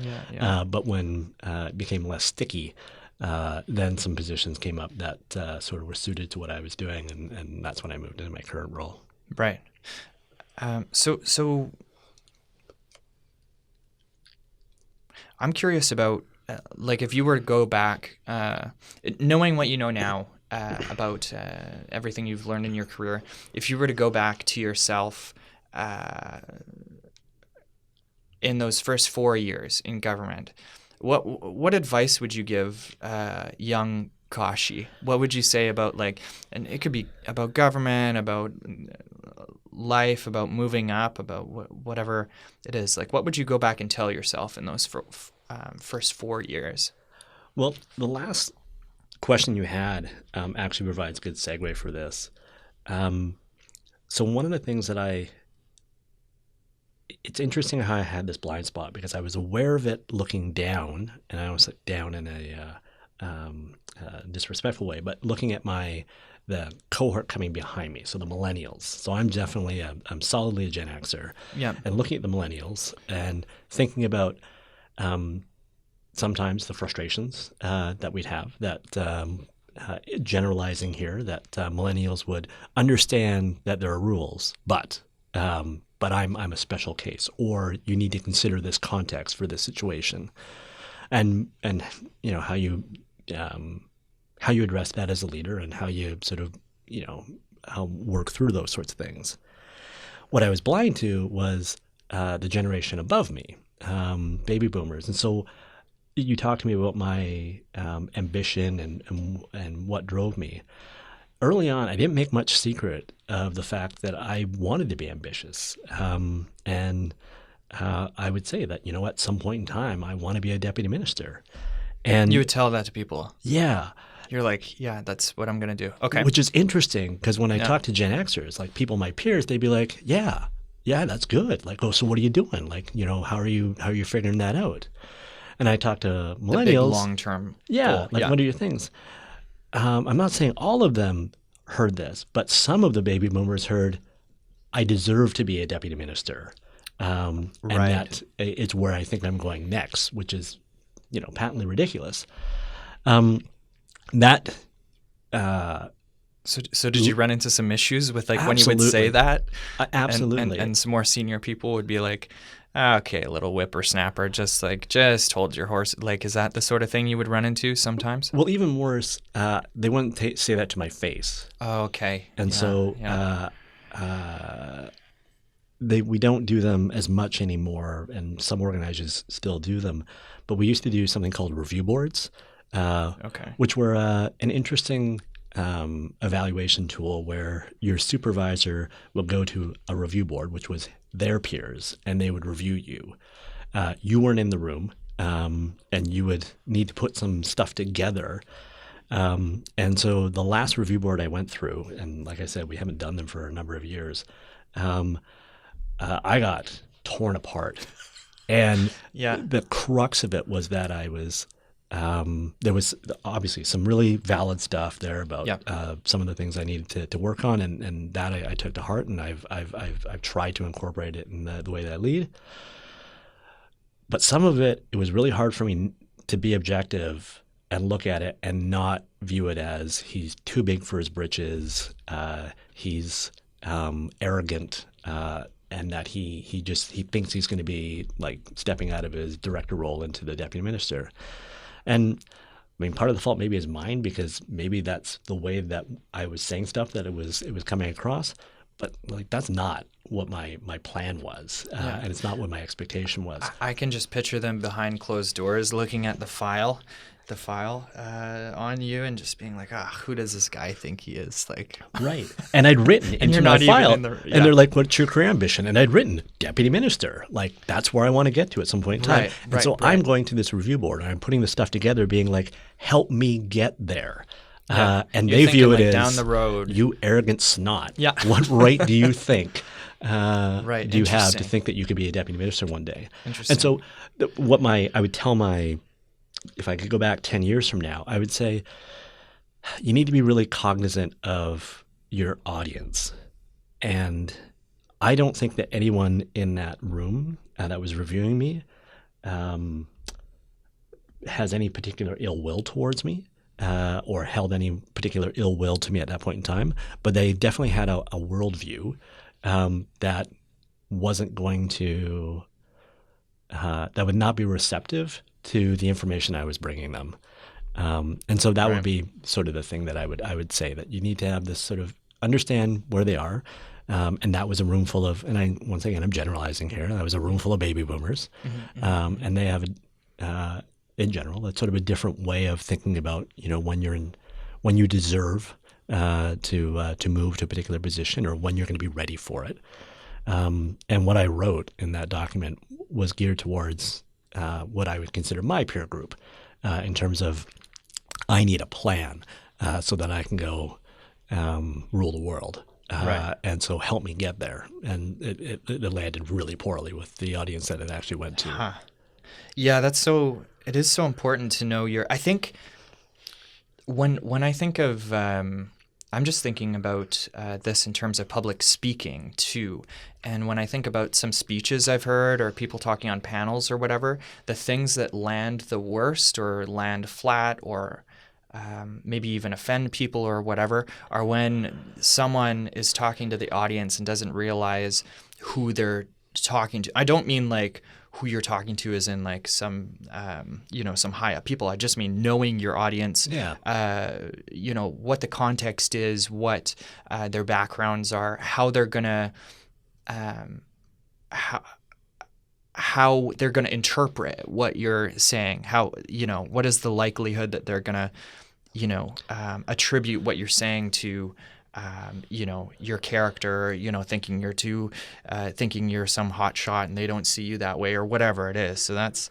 but when it became less sticky, then some positions came up that sort of were suited to what I was doing, and that's when I moved into my current role. Right. So I'm curious about, like, if you were to go back, knowing what you know now about everything you've learned in your career, if you were to go back to yourself in those first 4 years in government, what advice would you give young Kashi? What would you say about, like, and it could be about government, about life, about moving up, about whatever it is. Like, what would you go back and tell yourself in those first 4 years? Well, the last question you had actually provides good segue for this. So one of the things that it's interesting how I had this blind spot because I was aware of it looking down, and I was down in a disrespectful way, but looking at the cohort coming behind me, so the millennials. So I'm definitely I'm solidly a Gen Xer. Yeah. And looking at the millennials and thinking about sometimes the frustrations that we'd have, that generalizing here, that millennials would understand that there are rules, but I'm a special case, or you need to consider this context for this situation, and how you address that as a leader and how you sort of how work through those sorts of things. What I was blind to was the generation above me, baby boomers, and so you talked to me about my ambition and what drove me. Early on, I didn't make much secret of the fact that I wanted to be ambitious. And I would say that, at some point in time, I want to be a deputy minister. And you would tell that to people? Yeah. You're like, yeah, that's what I'm going to do. Okay. Which is interesting because when I talk to Gen Xers, like people, my peers, they'd be like, yeah, that's good. Like, oh, so what are you doing? Like, how are you figuring that out? And I talk to millennials. The big long-term goal. What are your things? I'm not saying all of them heard this, but some of the baby boomers heard, I deserve to be a deputy minister. And that it's where I think I'm going next, which is, patently ridiculous. So did you run into some issues with like when you would Absolutely. say that? Absolutely. And some more senior people would be like, okay, little whippersnapper, just hold your horse. Like, is that the sort of thing you would run into sometimes? Well, even worse, they wouldn't say that to my face. Oh, okay. And Yeah. we don't do them as much anymore, and some organizations still do them. But we used to do something called review boards, Okay. which were an interesting evaluation tool where your supervisor will go to a review board, which was their peers, and they would review you. You weren't in the room, and you would need to put some stuff together. And so the last review board I went through, and like I said, we haven't done them for a number of years, I got torn apart. And Yeah. the crux of it was that there was obviously some really valid stuff there about some of the things I needed to work on, and that I took to heart, and I've tried to incorporate it in the way that I lead. But some of it was really hard for me to be objective and look at it and not view it as he's too big for his britches, he's arrogant, and that he thinks he's going to be like stepping out of his director role into the deputy minister. And I mean, part of the fault maybe is mine, because maybe that's the way that I was saying stuff, that it was coming across. But like, that's not what my plan was, and it's not what my expectation was. I can just picture them behind closed doors looking at the file on you and just being like, who does this guy think he is? Like, right. And I'd written into you're my not even file, in the- and they're like, what's your career ambition? And I'd written deputy minister. Like, that's where I want to get to at some point in time. And so I'm going to this review board, and I'm putting this stuff together being like, help me get there. And You're they thinking, view it like, as, down the road. you arrogant snot. Yeah. What right do you think do you have to Interesting. think that you could be a deputy minister one day? Interesting. And so I would tell if I could go back 10 years from now, I would say you need to be really cognizant of your audience. And I don't think that anyone in that room that was reviewing me has any particular ill will towards me, or held any particular ill will to me at that point in time. But they definitely had a worldview that wasn't going to, that would not be receptive to the information I was bringing them. And so that would be sort of the thing that I would say, that you need to have this sort of understand where they are. And that was a room full of, and once again, I'm generalizing here, that was a room full of baby boomers. And they have, in general, that's sort of a different way of thinking about, when you deserve to move to a particular position, or when you're going to be ready for it. And what I wrote in that document was geared towards what I would consider my peer group, in terms of, I need a plan so that I can go rule the world. And so help me get there. And it landed really poorly with the audience that it actually went to. Yeah, it is so important to know I think when I think of, I'm just thinking about this in terms of public speaking too. And when I think about some speeches I've heard, or people talking on panels or whatever, the things that land the worst or land flat, or maybe even offend people or whatever, are when someone is talking to the audience and doesn't realize who they're talking to. I don't mean like who you're talking to is in like some, some high up people. I just mean knowing your audience, what the context is, what their backgrounds are, how they're going to, how they're going to interpret what you're saying, what is the likelihood that they're going to, attribute what you're saying to, your character, thinking you're some hot shot and they don't see you that way, or whatever it is. So that's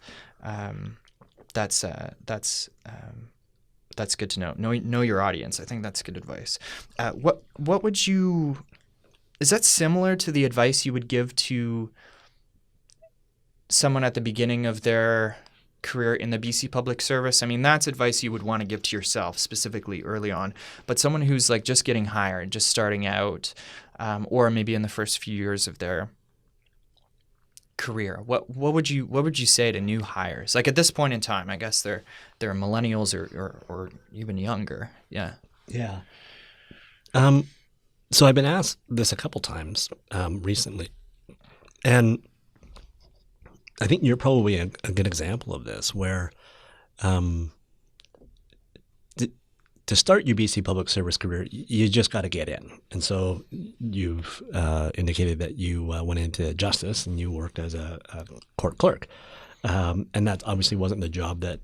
good to know. Know your audience. I think that's good advice. What would you? Is that similar to the advice you would give to someone at the beginning of their career in the BC Public Service, I mean, that's advice you would want to give to yourself specifically early on. But someone who's like just getting hired, just starting out, or maybe in the first few years of their career, what would you say to new hires? Like at this point in time, I guess they're millennials or even younger. Yeah. Yeah. So I've been asked this a couple times recently, and I think you're probably a good example of this, where to start your BC Public Service career, you just got to get in. And so you've indicated that you went into justice and you worked as a court clerk. And that obviously wasn't the job that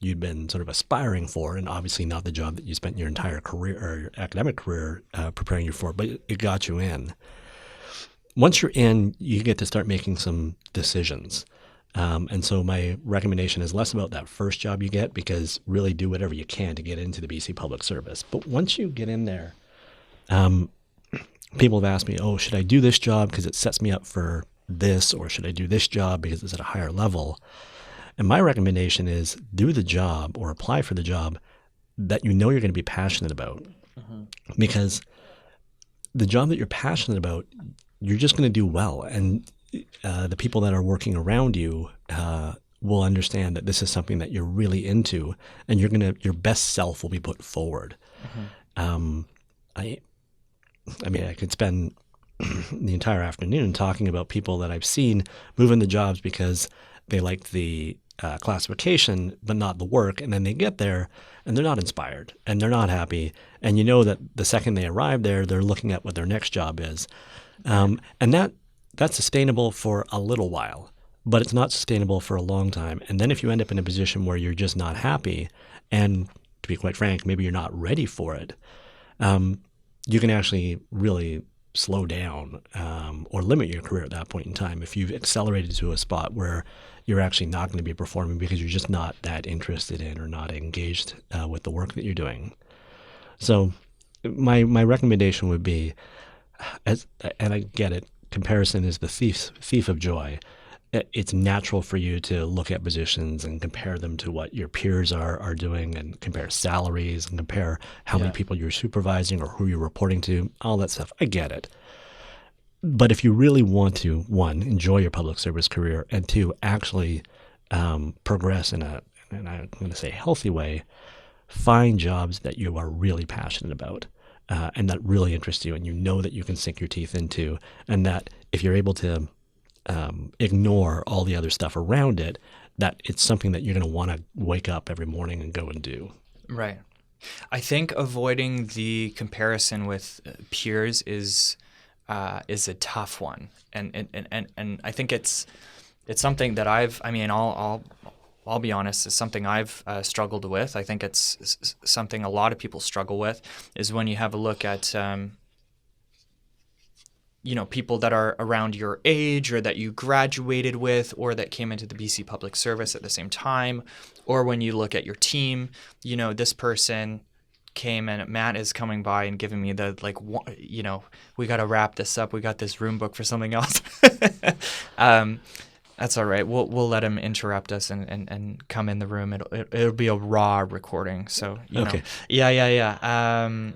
you'd been sort of aspiring for, and obviously not the job that you spent your entire career or your academic career preparing you for, but it got you in. Once you're in, you get to start making some decisions. And so my recommendation is less about that first job you get, because really do whatever you can to get into the BC Public Service. But once you get in there, people have asked me, oh, should I do this job because it sets me up for this, or should I do this job because it's at a higher level? And my recommendation is do the job or apply for the job that you know you're going to be passionate about. Mm-hmm. Because the job that you're passionate about, you're just going to do well. And the people that are working around you will understand that this is something that you're really into, and your best self will be put forward. Mm-hmm. I mean, I could spend the entire afternoon talking about people that I've seen move into jobs because they liked the classification but not the work, and then they get there and they're not inspired and they're not happy, and you know that the second they arrive there, they're looking at what their next job is, and that's sustainable for a little while, but it's not sustainable for a long time. And then if you end up in a position where you're just not happy, and to be quite frank, maybe you're not ready for it, you can actually really slow down or limit your career at that point in time if you've accelerated to a spot where you're actually not going to be performing because you're just not that interested in or not engaged with the work that you're doing. So my recommendation would be, and I get it, comparison is the thief of joy. It's natural for you to look at positions and compare them to what your peers are doing, and compare salaries and compare how many people you're supervising or who you're reporting to, all that stuff. I get it. But if you really want to, one, enjoy your public service career, and two, actually progress in and I'm going to say healthy way, find jobs that you are really passionate about. And that really interests you, and you know that you can sink your teeth into, and that if you're able to ignore all the other stuff around it, that it's something that you're going to want to wake up every morning and go and do. Right. I think avoiding the comparison with peers is a tough one, and I think it's something that I'll be honest, it's something I've struggled with. I think it's something a lot of people struggle with, is when you have a look at, people that are around your age, or that you graduated with, or that came into the BC Public Service at the same time, or when you look at your team, this person came and Matt is coming by and giving me the, we got to wrap this up. We got this room booked for something else. That's all right. We'll let him interrupt us and come in the room. It'll be a raw recording. So okay. Yeah.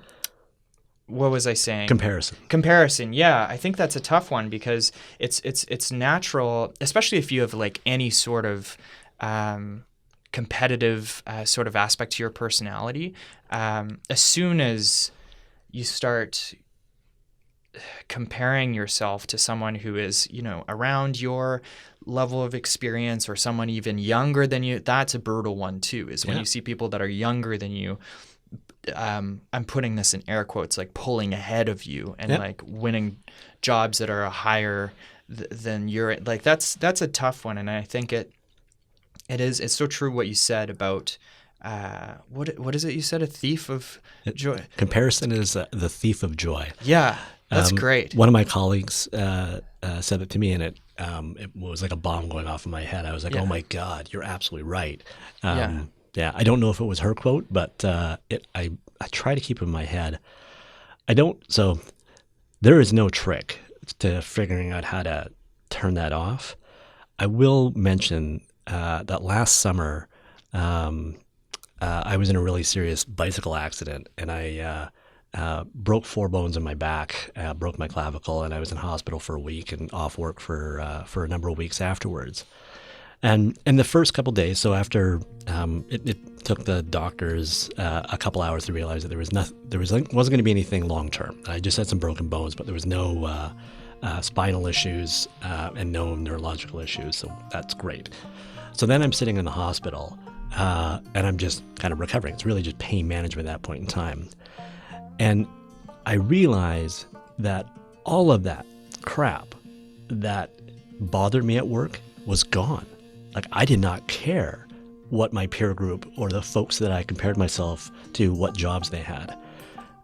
What was I saying? Comparison. Yeah, I think that's a tough one, because it's natural, especially if you have like any sort of competitive sort of aspect to your personality. As soon as you start comparing yourself to someone who is, around your level of experience, or someone even younger than you, that's a brutal one too, is when you see people that are younger than you, I'm putting this in air quotes, like pulling ahead of you and like winning jobs that are higher than you're, like that's a tough one. And I think it's so true what you said about what is it you said, a thief of joy? Comparison is the thief of joy. Yeah. That's great. One of my colleagues said it to me, and it was like a bomb going off in my head. I was like, oh my God, you're absolutely right. Yeah, I don't know if it was her quote, but I try to keep it in my head. So there is no trick to figuring out how to turn that off. I will mention that last summer, I was in a really serious bicycle accident, and I broke 4 bones in my back, broke my clavicle, and I was in hospital for a week and off work for a number of weeks afterwards. And in the first couple days, so after it took the doctors a couple hours to realize that wasn't going to be anything long term. I just had some broken bones, but there was no spinal issues and no neurological issues, so that's great. So then I'm sitting in the hospital and I'm just kind of recovering. It's really just pain management at that point in time. And I realize that all of that crap that bothered me at work was gone. Like, I did not care what my peer group or the folks that I compared myself to, what jobs they had.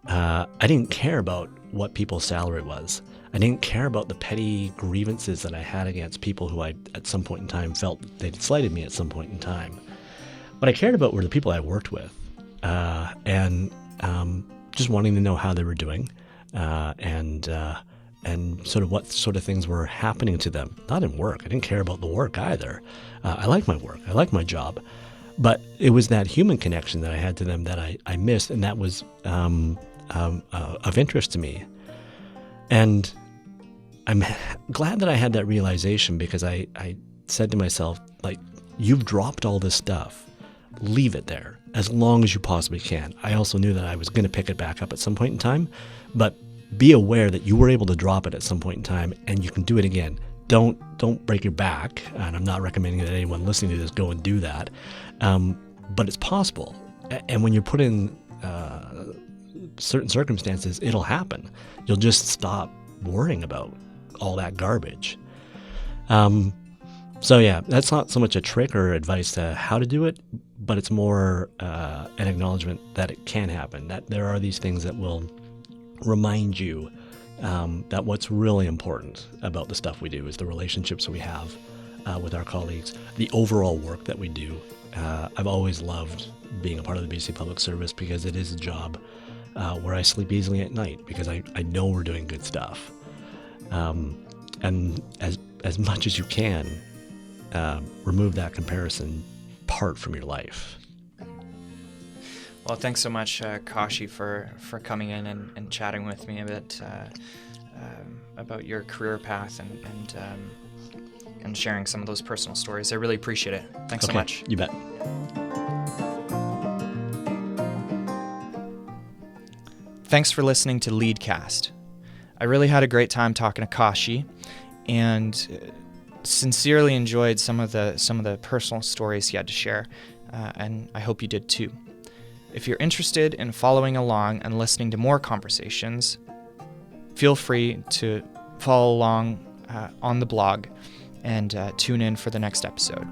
I didn't care about what people's salary was. I didn't care about the petty grievances that I had against people who I, at some point in time, felt they'd slighted me at some point in time. What I cared about were the people I worked with, and just wanting to know how they were doing, and sort of what sort of things were happening to them. Not in work. I didn't care about the work either. I like my work. I like my job. But it was that human connection that I had to them that I missed, and that was of interest to me. And I'm glad that I had that realization, because I said to myself, like, you've dropped all this stuff. Leave it there as long as you possibly can. I also knew that I was going to pick it back up at some point in time, but be aware that you were able to drop it at some point in time and you can do it again. Don't break your back, and I'm not recommending that anyone listening to this go and do that, but it's possible. And when you're put in certain circumstances, it'll happen. You'll just stop worrying about all that garbage. So yeah, that's not so much a trick or advice to how to do it, but it's more an acknowledgement that it can happen, that there are these things that will remind you that what's really important about the stuff we do is the relationships we have with our colleagues, the overall work that we do. I've always loved being a part of the BC Public Service, because it is a job where I sleep easily at night, because I know we're doing good stuff. And as much as you can, remove that comparison part from your life. Well, thanks so much, Kashi, for coming in and chatting with me a bit about your career path and sharing some of those personal stories. I really appreciate it. Thanks so much. You bet. Thanks for listening to Leadcast. I really had a great time talking to Kashi, and sincerely enjoyed some of the personal stories he had to share, and I hope you did too. If you're interested in following along and listening to more conversations, feel free to follow along on the blog and tune in for the next episode.